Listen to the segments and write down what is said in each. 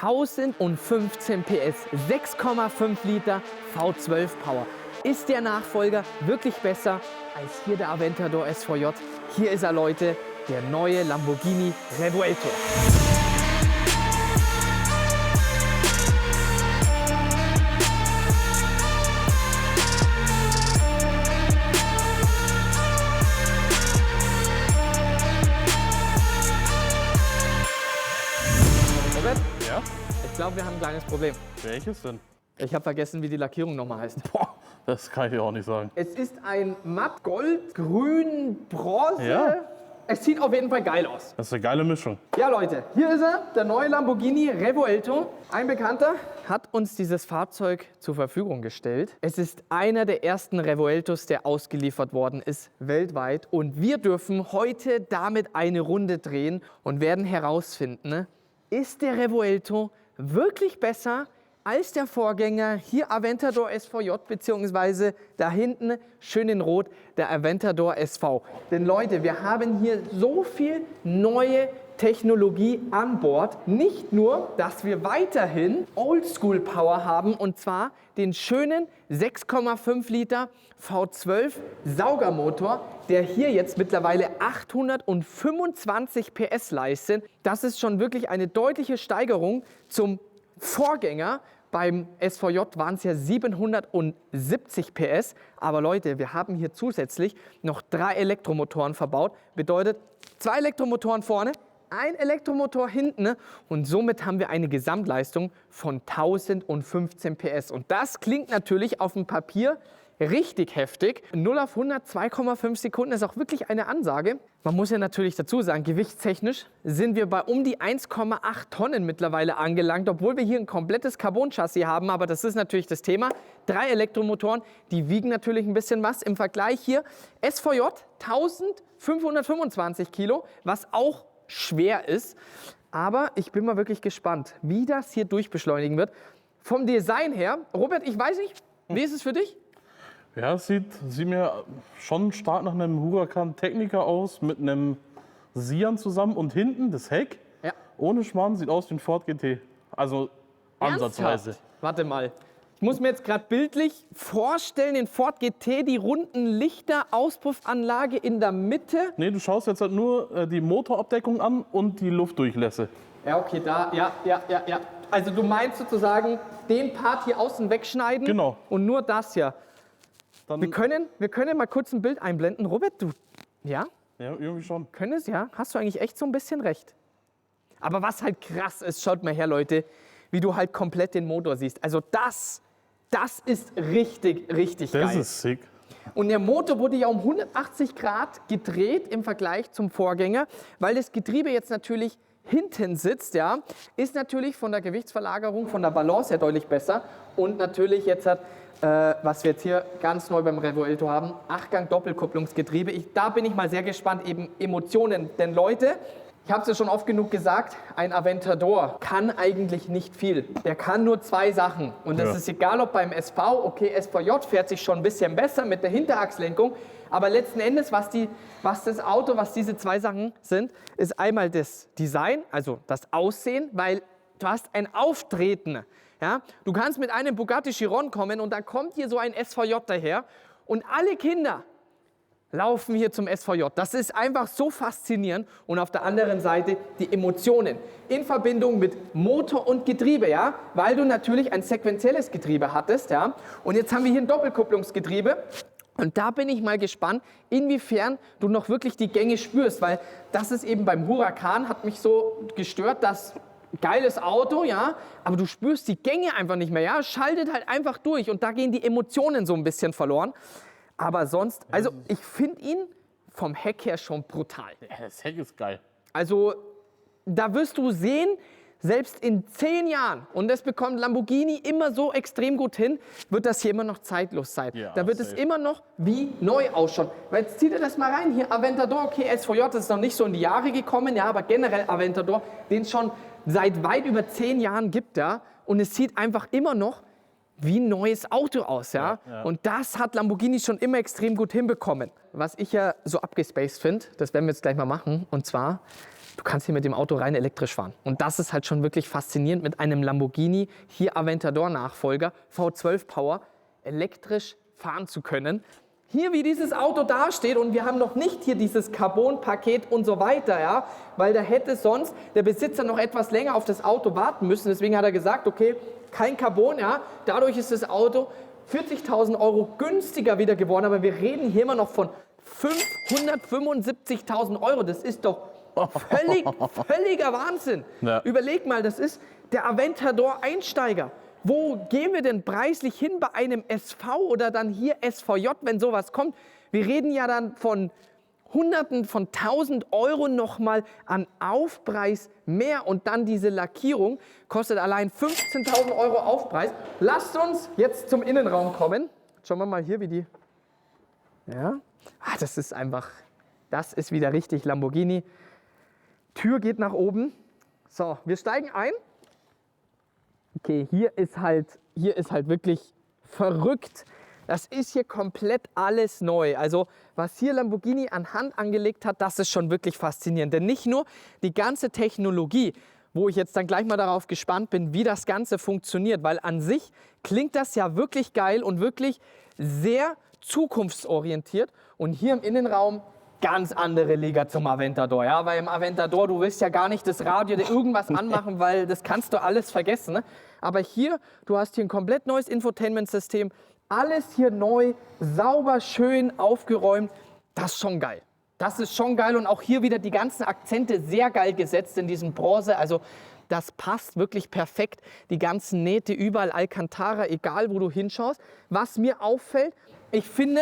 1015 PS, 6,5 Liter V12 Power. Ist der Nachfolger wirklich besser als hier der Aventador SVJ? Hier ist er, Leute, der neue Lamborghini Revuelto. Robert? Ja? Ich glaube, wir haben ein kleines Problem. Welches denn? Ich habe vergessen, wie die Lackierung nochmal heißt. Boah, das kann ich dir auch nicht sagen. Es ist ein matt Gold, Grün, Bronze. Ja. Es sieht auf jeden Fall geil aus. Das ist eine geile Mischung. Ja, Leute, hier ist er, der neue Lamborghini Revuelto. Ein Bekannter hat uns dieses Fahrzeug zur Verfügung gestellt. Es ist einer der ersten Revueltos, der ausgeliefert worden ist weltweit. Und wir dürfen heute damit eine Runde drehen und werden herausfinden, ist der Revuelto wirklich besser als der Vorgänger, hier Aventador SVJ, beziehungsweise da hinten schön in Rot der Aventador SV. Denn Leute, wir haben hier so viel neue Technologie an Bord. Nicht nur, dass wir weiterhin Oldschool Power haben, und zwar den schönen 6,5 Liter V12 Saugermotor, der hier jetzt mittlerweile 825 PS leistet. Das ist schon wirklich eine deutliche Steigerung zum Vorgänger. Beim SVJ waren es ja 770 PS. Aber Leute, wir haben hier zusätzlich noch 3 Elektromotoren verbaut. Bedeutet 2 Elektromotoren vorne, ein Elektromotor hinten. Und somit haben wir eine Gesamtleistung von 1015 PS. Und das klingt natürlich auf dem Papier richtig heftig. 0 auf 100, 2,5 Sekunden ist auch wirklich eine Ansage. Man muss ja natürlich dazu sagen, gewichtstechnisch sind wir bei um die 1,8 Tonnen mittlerweile angelangt, obwohl wir hier ein komplettes Carbon-Chassis haben. Aber das ist natürlich das Thema. 3 Elektromotoren, die wiegen natürlich ein bisschen was. Im Vergleich hier SVJ 1525 Kilo, was auch schwer ist. Aber ich bin mal wirklich gespannt, wie das hier durchbeschleunigen wird. Vom Design her, Robert, ich weiß nicht, wie ist es für dich? Ja, es sieht mir schon stark nach einem Huracan Techniker aus, mit einem Sian zusammen und hinten das Heck. Ja. Ohne Schmarrn, sieht aus wie ein Ford GT. Also ansatzweise. Ernsthaft? Warte mal. Ich muss mir jetzt gerade bildlich vorstellen, den Ford GT, die runden Lichter, Auspuffanlage in der Mitte. Nee, du schaust jetzt halt nur die Motorabdeckung an und die Luftdurchlässe. Ja, okay, da, ja. Also du meinst sozusagen den Part hier außen wegschneiden? Genau. Und nur das hier. Dann, Wir können mal kurz ein Bild einblenden. Robert, du, ja? Ja, irgendwie schon. Können es, ja? Hast du eigentlich echt so ein bisschen recht. Aber was halt krass ist, schaut mal her, Leute, wie du halt komplett den Motor siehst. Also das ist richtig geil. Das ist sick. Und der Motor wurde ja um 180 Grad gedreht im Vergleich zum Vorgänger, weil das Getriebe jetzt natürlich hinten sitzt, ja, ist natürlich von der Gewichtsverlagerung, von der Balance her deutlich besser. Und natürlich jetzt hat, was wir jetzt hier ganz neu beim Revuelto haben, 8-Gang-Doppelkupplungsgetriebe. Da bin ich mal sehr gespannt, eben Emotionen. Denn Leute, ich habe es ja schon oft genug gesagt, ein Aventador kann eigentlich nicht viel. Der kann nur 2 Sachen. Und das ist egal, ob beim SV, okay, SVJ fährt sich schon ein bisschen besser mit der Hinterachslenkung. Aber letzten Endes, was diese 2 Sachen sind, ist einmal das Design, also das Aussehen, weil du hast ein Auftreten. Ja? Du kannst mit einem Bugatti Chiron kommen und dann kommt hier so ein SVJ daher und alle Kinder laufen hier zum SVJ. Das ist einfach so faszinierend. Und auf der anderen Seite die Emotionen in Verbindung mit Motor und Getriebe, ja, weil du natürlich ein sequenzielles Getriebe hattest, ja. Und jetzt haben wir hier ein Doppelkupplungsgetriebe. Und da bin ich mal gespannt, inwiefern du noch wirklich die Gänge spürst, weil das ist eben beim Huracan, hat mich so gestört, das geiles Auto, ja, aber du spürst die Gänge einfach nicht mehr, ja, schaltet halt einfach durch und da gehen die Emotionen so ein bisschen verloren. Aber sonst, also ich finde ihn vom Heck her schon brutal. Ja, das Heck ist geil. Also da wirst du sehen, selbst in 10 Jahren, und das bekommt Lamborghini immer so extrem gut hin, wird das hier immer noch zeitlos sein. Ja, da wird es immer noch wie neu ausschauen. Weil jetzt zieht ihr das mal rein, hier Aventador, okay, SVJ, das ist noch nicht so in die Jahre gekommen, ja, aber generell Aventador, den es schon seit weit über 10 Jahren gibt, ja, und es sieht einfach immer noch wie ein neues Auto aus, ja? Ja. Und das hat Lamborghini schon immer extrem gut hinbekommen. Was ich ja so abgespaced finde, das werden wir jetzt gleich mal machen, und zwar du kannst hier mit dem Auto rein elektrisch fahren. Und das ist halt schon wirklich faszinierend, mit einem Lamborghini, hier Aventador-Nachfolger, V12 Power, elektrisch fahren zu können. Hier, wie dieses Auto dasteht, und wir haben noch nicht hier dieses Carbon-Paket und so weiter, ja, weil da hätte sonst der Besitzer noch etwas länger auf das Auto warten müssen. Deswegen hat er gesagt, okay, kein Carbon, ja, dadurch ist das Auto 40.000 € günstiger wieder geworden, aber wir reden hier immer noch von 575.000 €. Das ist doch völliger Wahnsinn. Ja. Überleg mal, das ist der Aventador Einsteiger. Wo gehen wir denn preislich hin bei einem SV oder dann hier SVJ, wenn sowas kommt? Wir reden ja dann von Hunderten von 1.000 € nochmal an Aufpreis mehr und dann diese Lackierung kostet allein 15.000 € Aufpreis. Lasst uns jetzt zum Innenraum kommen. Schauen wir mal hier, wie die... Ja, das ist einfach... Das ist wieder richtig Lamborghini. Tür geht nach oben. So, wir steigen ein. Okay, hier ist halt wirklich verrückt. Das ist hier komplett alles neu. Also was hier Lamborghini an Hand angelegt hat, das ist schon wirklich faszinierend. Denn nicht nur die ganze Technologie, wo ich jetzt dann gleich mal darauf gespannt bin, wie das Ganze funktioniert. Weil an sich klingt das ja wirklich geil und wirklich sehr zukunftsorientiert. Und hier im Innenraum ganz andere Liga zum Aventador. Ja, weil im Aventador, du willst ja gar nicht das Radio oder irgendwas anmachen, weil das kannst du alles vergessen. Ne? Aber hier, du hast hier ein komplett neues Infotainment-System. Alles hier neu, sauber, schön aufgeräumt. Das ist schon geil. Das ist schon geil und auch hier wieder die ganzen Akzente sehr geil gesetzt in diesem Bronze. Also das passt wirklich perfekt. Die ganzen Nähte überall, Alcantara, egal wo du hinschaust. Was mir auffällt, ich finde,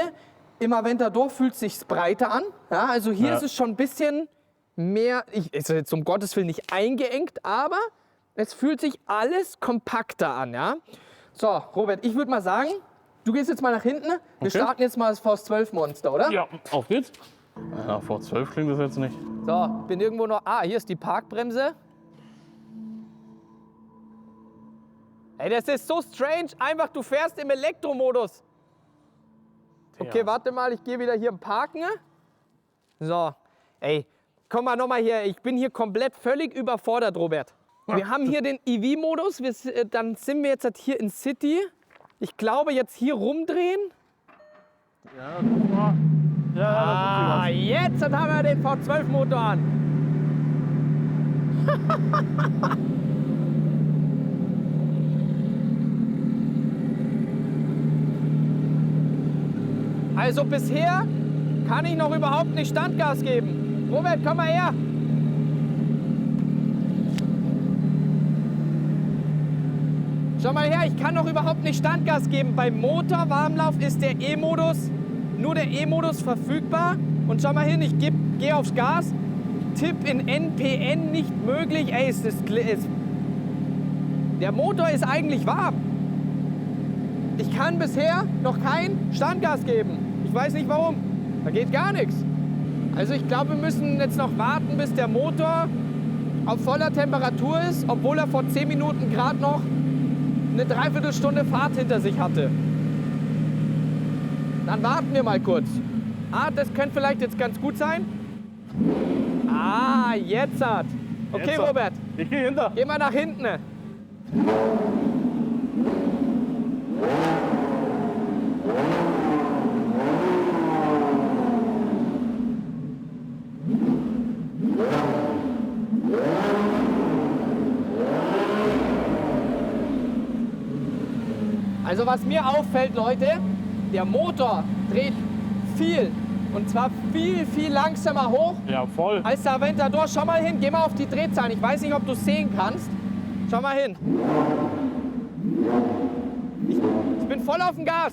im Aventador fühlt es sich breiter an. Ja, also hier ist es schon ein bisschen mehr, ist jetzt um Gottes Willen nicht eingeengt, aber es fühlt sich alles kompakter an. Ja? So, Robert, ich würde mal sagen, du gehst jetzt mal nach hinten. Wir starten jetzt mal das V12 Monster, oder? Ja, auf geht's. Ja, V12 klingt das jetzt nicht. So, bin irgendwo noch. Ah, hier ist die Parkbremse. Ey, das ist so strange. Einfach, du fährst im Elektromodus. Okay, warte mal, ich gehe wieder hier im Parken. So, ey, komm mal nochmal hier. Ich bin hier komplett völlig überfordert, Robert. Wir haben hier den EV-Modus. Dann sind wir jetzt hier in City. Ich glaube, jetzt hier rumdrehen. Ja, guck mal. Ja, Jetzt haben wir den V12-Motor an. Also bisher kann ich noch überhaupt nicht Standgas geben. Robert, komm mal her. Schau mal her, ich kann noch überhaupt nicht Standgas geben. Beim Motor Warmlauf ist der E-Modus, nur der E-Modus verfügbar. Und schau mal hin, ich gehe aufs Gas, Tipp in NPN nicht möglich. Ey, der Motor ist eigentlich warm. Ich kann bisher noch kein Standgas geben. Ich weiß nicht warum. Da geht gar nichts. Also ich glaube, wir müssen jetzt noch warten, bis der Motor auf voller Temperatur ist, obwohl er vor 10 Minuten gerade noch eine Dreiviertelstunde Fahrt hinter sich hatte. Dann warten wir mal kurz. Ah, das könnte vielleicht jetzt ganz gut sein. Ah, jetzt hat. Okay, Jetzt hat. Robert. Ich gehe hinter. Geh mal nach hinten. Also was mir auffällt, Leute, der Motor dreht viel und zwar viel langsamer hoch Ja, voll. als der Aventador. Schau mal hin, geh mal auf die Drehzahlen. Ich weiß nicht, ob du es sehen kannst. Schau mal hin. Ich bin voll auf dem Gas.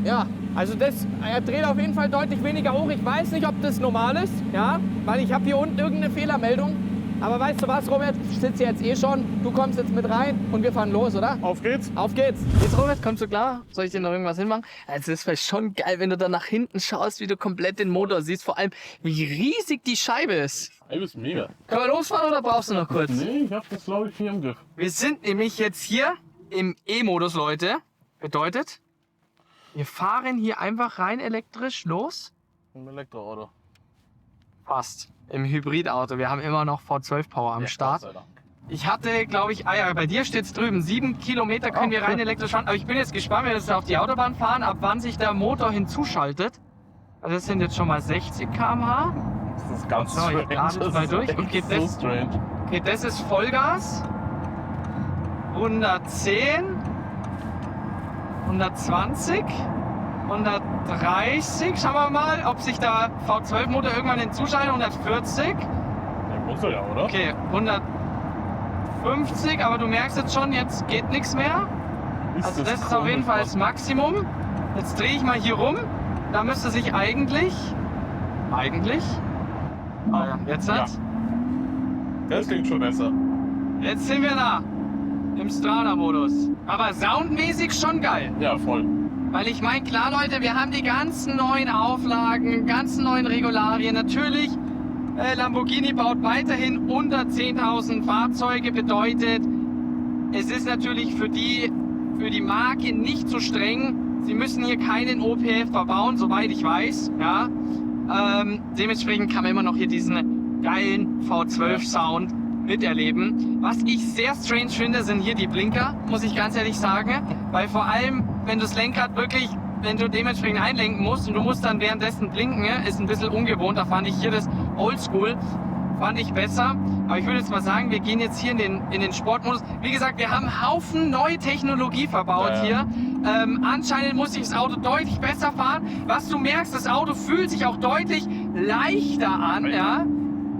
Ja, also er dreht auf jeden Fall deutlich weniger hoch. Ich weiß nicht, ob das normal ist, ja, weil ich habe hier unten irgendeine Fehlermeldung. Aber weißt du was, Robert? Ich sitze jetzt eh schon. Du kommst jetzt mit rein und wir fahren los, oder? Auf geht's. Auf geht's. Jetzt, Robert, kommst du klar? Soll ich dir noch irgendwas hinmachen? Also es wäre schon geil, wenn du da nach hinten schaust, wie du komplett den Motor siehst. Vor allem, wie riesig die Scheibe ist. Scheibe ist mega. Können wir losfahren oder brauchst du noch kurz? Nee, ich hab das glaube ich hier im Griff. Wir sind nämlich jetzt hier im E-Modus, Leute. Bedeutet, Wir fahren hier einfach rein elektrisch los. Im Elektroauto. Fast. Im Hybridauto. Wir haben immer noch V12 Power am Start. Gott sei Dank. Ich hatte, glaube ich, ja, bei dir steht es drüben, 7 Kilometer können wir rein elektrisch fahren. Aber ich bin jetzt gespannt, wenn wir jetzt auf die Autobahn fahren, ab wann sich der Motor hinzuschaltet. Also das sind jetzt schon mal 60 km/h. Das ist ganz So, strange. jetzt laden wir mal durch. Und geht so das- strange. Okay, das ist Vollgas. 110. 120. 130. Schauen wir mal, ob sich der V12-Motor irgendwann hinzuschaltet. 140. Der muss er ja, oder? Okay, 150, aber du merkst jetzt schon, jetzt geht nichts mehr. Also das ist auf jeden Fall das Maximum. Jetzt drehe ich mal hier rum. Da müsste sich eigentlich... Ah ja, jetzt Ja. hat's. Das klingt schon besser. Jetzt sind wir da. Im Strada-Modus. Aber soundmäßig schon geil. Ja, voll. Weil ich meine, klar Leute, wir haben die ganzen neuen Auflagen, ganzen neuen Regularien. Natürlich, Lamborghini baut weiterhin unter 10.000 Fahrzeuge. Bedeutet, es ist natürlich für die Marke nicht so streng. Sie müssen hier keinen OPF verbauen, soweit ich weiß. Ja? Dementsprechend kann man immer noch hier diesen geilen V12-Sound miterleben. Was ich sehr strange finde, sind hier die Blinker, muss ich ganz ehrlich sagen. Weil vor allem, wenn du das Lenkrad wirklich, wenn du dementsprechend einlenken musst und du musst dann währenddessen blinken, ist ein bisschen ungewohnt. Da fand ich hier das Oldschool, fand ich besser. Aber ich würde jetzt mal sagen, wir gehen jetzt hier in den Sportmodus. Wie gesagt, wir haben einen Haufen neue Technologie verbaut hier. Anscheinend muss sich das Auto deutlich besser fahren. Was du merkst, das Auto fühlt sich auch deutlich leichter an. Ja?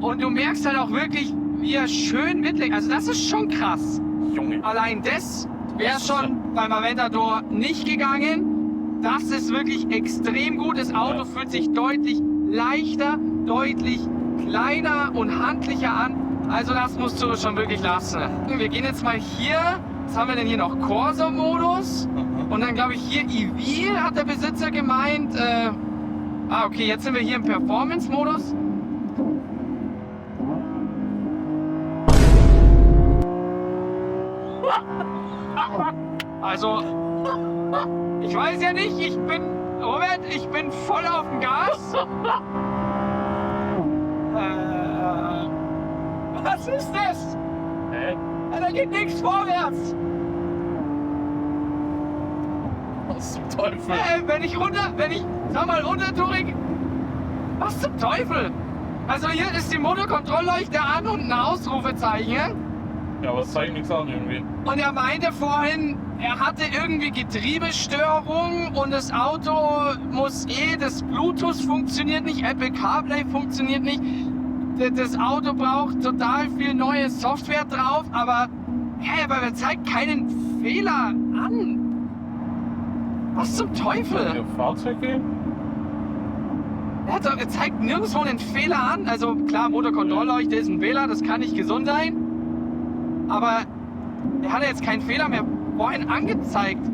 Und du merkst halt auch wirklich, wie er schön mitlenkt. Also das ist schon krass. Junge. Allein das wäre schon beim Aventador nicht gegangen. Das ist wirklich extrem gut. Das Auto fühlt sich deutlich leichter, deutlich kleiner und handlicher an. Also das musst du schon wirklich lassen. Wir gehen jetzt mal hier. Was haben wir denn hier noch? Corsa-Modus. Und dann glaube ich hier Evil hat der Besitzer gemeint. Okay, jetzt sind wir hier im Performance-Modus. Also, ich weiß ja nicht, Robert, ich bin voll auf dem Gas. Was ist das? Hä? Ja, da geht nichts vorwärts. Was zum Teufel? Sag mal runter, Turing. Was zum Teufel? Also hier ist die Motorkontrollleuchte an und ein Ausrufezeichen. Ja, aber es zeigt nichts an irgendwie. Und er meinte vorhin, er hatte irgendwie Getriebestörung und das Auto das Bluetooth funktioniert nicht, Apple CarPlay funktioniert nicht. Das Auto braucht total viel neue Software drauf, aber er zeigt keinen Fehler an. Was zum Teufel? Ihr Fahrzeug gehen? Er zeigt nirgendwo einen Fehler an. Also klar, Motorkontrollleuchte ist ein Fehler, das kann nicht gesund sein. Aber er hat jetzt keinen Fehler mehr vorhin angezeigt.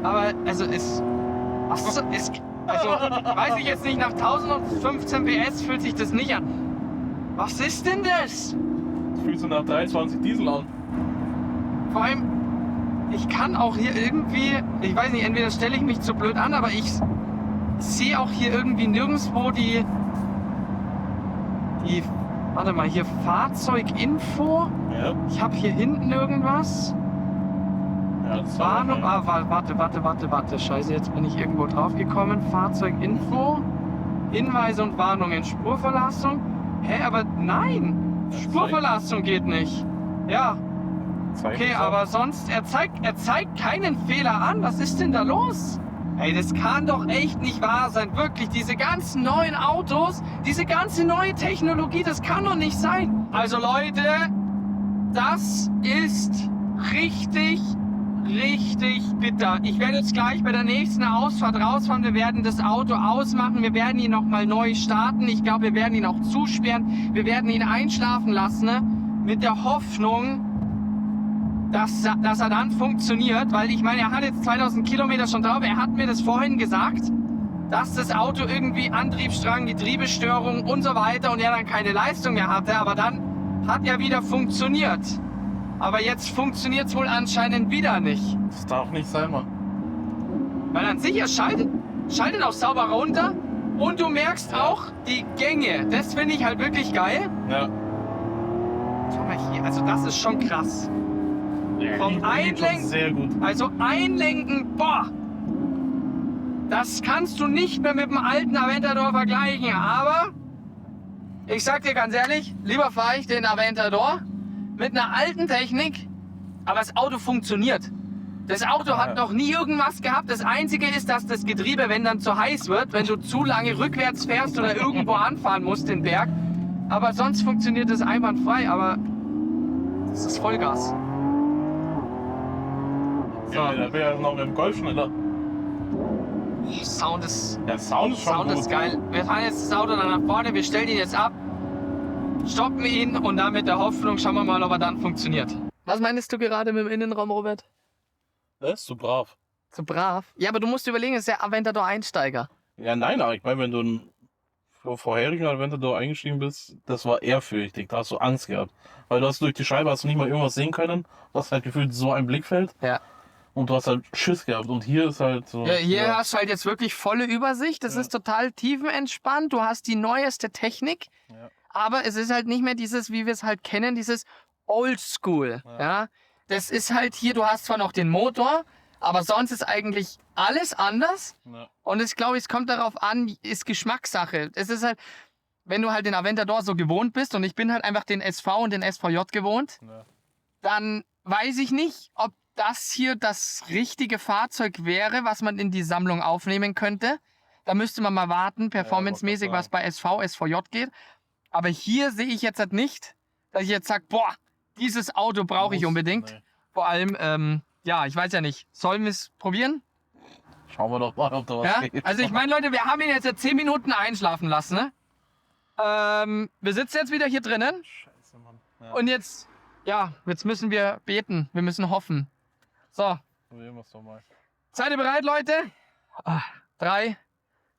Aber also weiß ich jetzt nicht, nach 1015 PS fühlt sich das nicht an. Was ist denn das? Das fühlt sich nach 23 Diesel an. Vor allem, ich kann auch hier irgendwie, ich weiß nicht, entweder stelle ich mich zu blöd an, aber ich sehe auch hier irgendwie nirgendwo die warte mal, hier Fahrzeuginfo. Ja. Ich habe hier hinten irgendwas. Ja, das Warnung, warte, scheiße, jetzt bin ich irgendwo drauf gekommen. Fahrzeuginfo, Hinweise und Warnungen, Spurverlassung. Hä, aber nein, Spurverlassung geht nicht. Ja, okay, aber sonst, er zeigt keinen Fehler an. Was ist denn da los? Ey, das kann doch echt nicht wahr sein. Wirklich, diese ganzen neuen Autos, diese ganze neue Technologie, das kann doch nicht sein. Also Leute, das ist richtig bitter. Ich werde jetzt gleich bei der nächsten Ausfahrt rausfahren. Wir werden das Auto ausmachen. Wir werden ihn nochmal neu starten. Ich glaube, wir werden ihn auch zusperren. Wir werden ihn einschlafen lassen, ne? Mit der Hoffnung, dass er dann funktioniert. Weil ich meine, er hat jetzt 2000 Kilometer schon drauf. Er hat mir das vorhin gesagt, dass das Auto irgendwie Antriebsstrang, Getriebestörung und so weiter und er dann keine Leistung mehr hatte. Aber dann hat er wieder funktioniert. Aber jetzt funktioniert es wohl anscheinend wieder nicht. Das darf nicht sein, Mann. Weil an sich, er schaltet auch sauber runter und du merkst auch die Gänge. Das finde ich halt wirklich geil. Ja. Schau mal hier, also das ist schon krass. Vom Geht schon Einlenken, sehr gut. also Einlenken, boah. Das kannst du nicht mehr mit dem alten Aventador vergleichen, aber ich sag dir ganz ehrlich, lieber fahre ich den Aventador mit einer alten Technik, aber das Auto funktioniert. Das Auto hat noch nie irgendwas gehabt. Das Einzige ist, dass das Getriebe, wenn dann zu heiß wird, wenn du zu lange rückwärts fährst oder irgendwo anfahren musst, den Berg. Aber sonst funktioniert das einwandfrei, aber das ist Vollgas. So. Ja, da wäre ja noch mit dem Golf schneller. Sound ist, Der Sound ist schon Sound gut. ist geil. Wir fahren jetzt das Auto dann nach vorne, wir stellen ihn jetzt ab, stoppen ihn und dann mit der Hoffnung schauen wir mal, ob er dann funktioniert. Was meinst du gerade mit dem Innenraum, Robert? Das ist so brav. So brav. Ja, aber du musst überlegen, es ist der Aventador Einsteiger. Ja, nein, aber ich meine, wenn du ein vorherigen Aventador eingestiegen bist, das war ehrfürchtig, da hast du Angst gehabt. Weil du hast durch die Scheibe hast du nicht mal irgendwas sehen können. Du hast halt gefühlt so ein Blickfeld Ja. und du hast halt Schiss gehabt. Und hier ist halt so. Ja, hier hast du halt jetzt wirklich volle Übersicht. Das ist total tiefenentspannt. Du hast die neueste Technik. Ja. Aber es ist halt nicht mehr dieses, wie wir es halt kennen, dieses Oldschool. Ja. Das ist halt hier, du hast zwar noch den Motor, aber sonst ist eigentlich alles anders. Ja. Und ich glaube, es kommt darauf an, ist Geschmackssache. Es ist halt, wenn du halt den Aventador so gewohnt bist und ich bin halt einfach den SV und den SVJ gewohnt, Ja. dann weiß ich nicht, ob das hier das richtige Fahrzeug wäre, was man in die Sammlung aufnehmen könnte. Da müsste man mal warten, performancemäßig, was bei SV, SVJ geht. Aber hier sehe ich jetzt halt nicht, dass ich jetzt sage, boah, dieses Auto brauche ich unbedingt. Nee. Vor allem, ja, ich weiß ja nicht. Sollen wir es probieren? Schauen wir doch mal, ob da was Ja? geht. Also ich meine, Leute, wir haben ihn jetzt 10 Minuten einschlafen lassen. Ne? Wir sitzen jetzt wieder hier drinnen Scheiße, Mann. Ja, und jetzt müssen wir beten. Wir müssen hoffen. So, probieren wir es doch mal. seid ihr bereit, Leute? 3,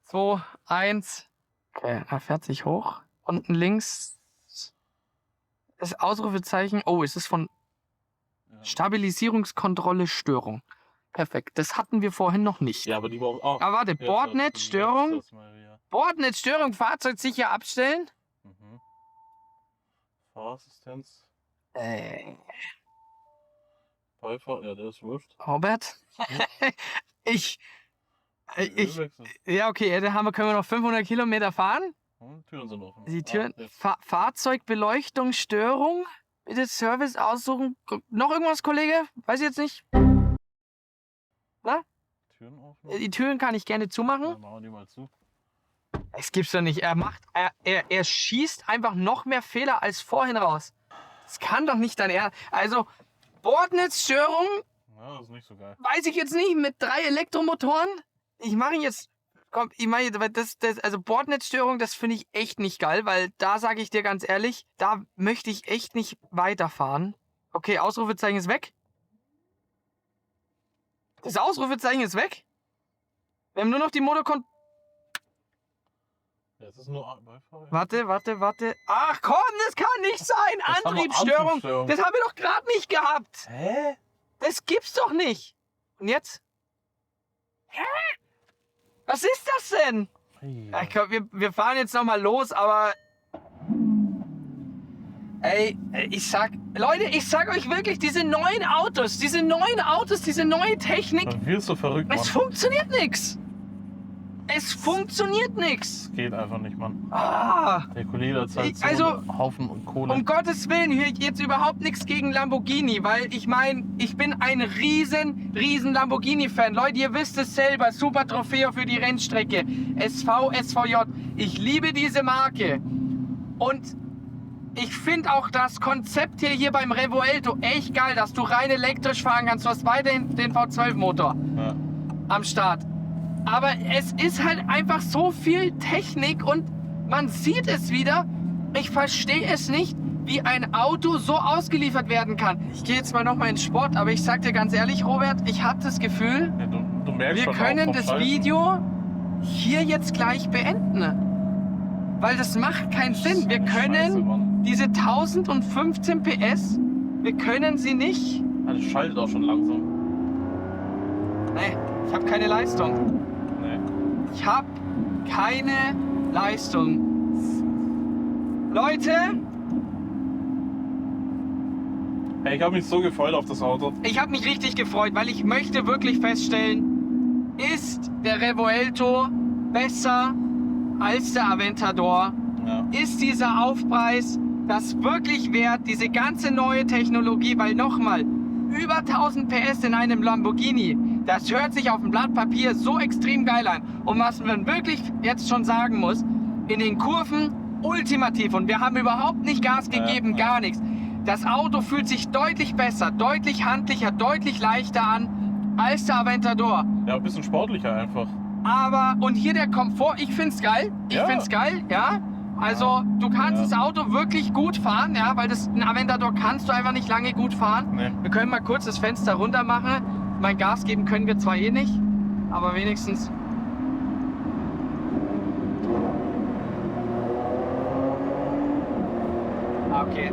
2, 1. Okay, er fährt sich hoch. Unten links das Ausrufezeichen. Oh, es ist von Stabilisierungskontrolle Störung. Perfekt. Das hatten wir vorhin noch nicht. Ja, aber die brauchen auch. Aber warte, Bordnetzstörung. Bordnetzstörung, Fahrzeug sicher abstellen. Mhm. Fahrassistenz. Beifahrer, ja, der ist wurscht. Robert? ich. Ölwechsel. Ja, okay, da können wir noch 500 Kilometer fahren. Türen sind offen. Die Türen. jetzt. Fahrzeugbeleuchtung, Störung. Bitte Service aussuchen. Noch irgendwas, Kollege? Weiß ich jetzt nicht. Na? Türen offen. Die Türen kann ich gerne zumachen. Dann machen wir die mal zu. Es gibt's doch nicht. Er schießt einfach noch mehr Fehler als vorhin raus. Das kann doch nicht dein Ernst. Also, Bordnetzstörung, Ja, das ist nicht so geil. weiß ich jetzt nicht, mit 3 Elektromotoren. Ich mache ihn jetzt. Komm, ich meine, also Bordnetzstörung, das finde ich echt nicht geil, weil da sage ich dir ganz ehrlich, da möchte ich echt nicht weiterfahren. Okay, Ausrufezeichen ist weg. Das Ausrufezeichen ist weg. Wir haben nur noch die Motorkon... Ja, es ist nur Beifahrer. Warte. Ach komm, das kann nicht sein. Das haben wir Antriebsstörung. Antriebsstörung. Das haben wir doch gerade nicht gehabt. Hä? Das gibt's doch nicht. Und jetzt? Hä? Was ist das denn? Ja, ich glaub, wir fahren jetzt nochmal los, aber... Ey, ich sag euch wirklich, diese neuen Autos, diese neue Technik, Dann wirst du verrückt, Mann. es funktioniert nix. Es funktioniert nix. Das geht einfach nicht, Mann. Ah, Der Kollege hat halt so Also, einen Haufen und Kohle. um Gottes Willen höre ich jetzt überhaupt nichts gegen Lamborghini, weil ich meine, ich bin ein riesen Lamborghini-Fan. Leute, ihr wisst es selber, super Trofeo für die Rennstrecke. SV, SVJ. Ich liebe diese Marke. Und ich finde auch das Konzept hier beim Revuelto echt geil, dass du rein elektrisch fahren kannst. Du hast weiterhin den V12-Motor Ja. am Start. Aber es ist halt einfach so viel Technik und man sieht es wieder. Ich verstehe es nicht, wie ein Auto so ausgeliefert werden kann. Ich gehe jetzt mal nochmal in Sport, aber ich sag dir ganz ehrlich, Robert, ich habe das Gefühl, Ja, du merkst wir schon können auch vom das Schalten. Video hier jetzt gleich beenden. Weil das macht keinen Sinn. Wir Scheiße, können Mann. diese 1015 PS, wir können sie nicht. Ja, das schaltet auch schon langsam. Nee, Ich habe keine Leistung. Nee. Ich habe keine Leistung. Leute, Hey, ich habe mich so gefreut auf das Auto. ich habe mich richtig gefreut, weil ich möchte wirklich feststellen, ist der Revuelto besser als der Aventador? Ja. Ist dieser Aufpreis das wirklich wert, diese ganze neue Technologie? Weil nochmal, über 1000 PS in einem Lamborghini, das hört sich auf dem Blatt Papier so extrem geil an. Und was man wirklich jetzt schon sagen muss, in den Kurven ultimativ. Und wir haben überhaupt nicht Gas gegeben, gar nichts. Das Auto fühlt sich deutlich besser, deutlich handlicher, deutlich leichter an als der Aventador. Ja, ein bisschen sportlicher einfach. Aber, und hier der Komfort, ich find's geil. Ich Ja. find's geil, ja. Also, du kannst das Auto wirklich gut fahren, ja, weil ein Aventador kannst du einfach nicht lange gut fahren. Nee. Wir können mal kurz das Fenster runter machen. Mein Gas geben können wir zwar eh nicht, aber wenigstens. Okay.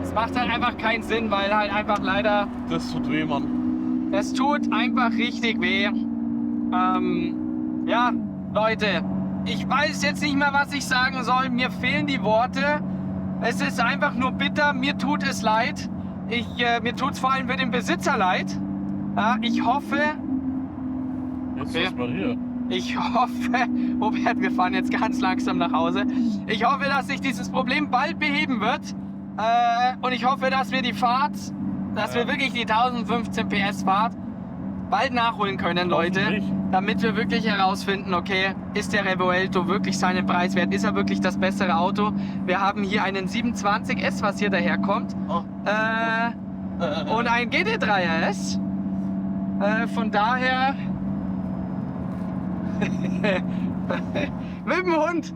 Es macht halt einfach keinen Sinn, weil halt einfach leider. Das tut weh, Mann. Es tut einfach richtig weh. Ja, Leute, ich weiß jetzt nicht mehr, was ich sagen soll. Mir fehlen die Worte. Es ist einfach nur bitter. Mir tut es leid. Mir tut es vor allem für den Besitzer leid. Ja, ich hoffe, Jetzt Okay. ist mal hier. Robert, wir fahren jetzt ganz langsam nach Hause. Ich hoffe, dass sich dieses Problem bald beheben wird. Und ich hoffe, dass wir die Fahrt, dass wir wirklich die 1015 PS Fahrt bald nachholen können, Leute. Hoffentlich. Damit wir wirklich herausfinden, okay, ist der Revuelto wirklich seinen Preis wert? Ist er wirklich das bessere Auto? Wir haben hier einen 720S, was hier daherkommt. Oh. Und ein GT3RS. Von daher... mit dem Hund.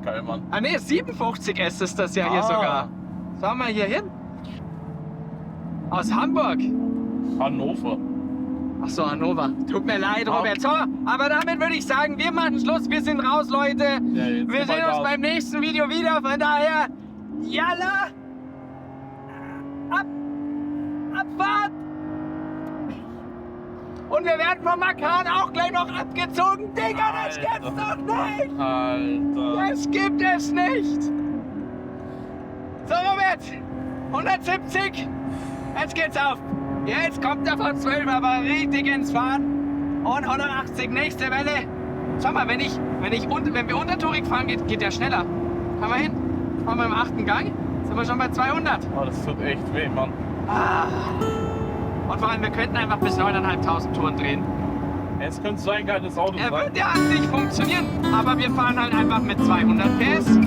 Geil, Mann. Ah ne, 57S ist das ja hier Ah. sogar. Schauen wir hier hin. Aus Hamburg. Hannover. Ach so, Hannover. Tut mir leid, Ah. Robert. So, aber damit würde ich sagen, wir machen Schluss. Wir sind raus, Leute. Ja, jetzt Wir gib mal sehen uns Gas. beim nächsten Video wieder. Von daher, Jalla. Abfahrt. Und wir werden vom Makan auch gleich noch abgezogen. Digga, das Alter. gibt's doch nicht. Alter. Das gibt es nicht. So, Robert. 170. Jetzt geht's auf. Jetzt kommt der von 12 aber richtig ins Fahren. Und 180, nächste Welle. Schau mal, wenn wir untertourig fahren, geht der schneller. Fahren wir hin. Fahren wir im 8. Gang. Sind wir schon bei 200. Oh, das tut echt weh, Mann. Und vor allem, wir könnten einfach bis 9.500 Touren drehen. Es könnte so ein geiles Auto Er sein. wird ja an sich funktionieren, aber wir fahren halt einfach mit 200 PS.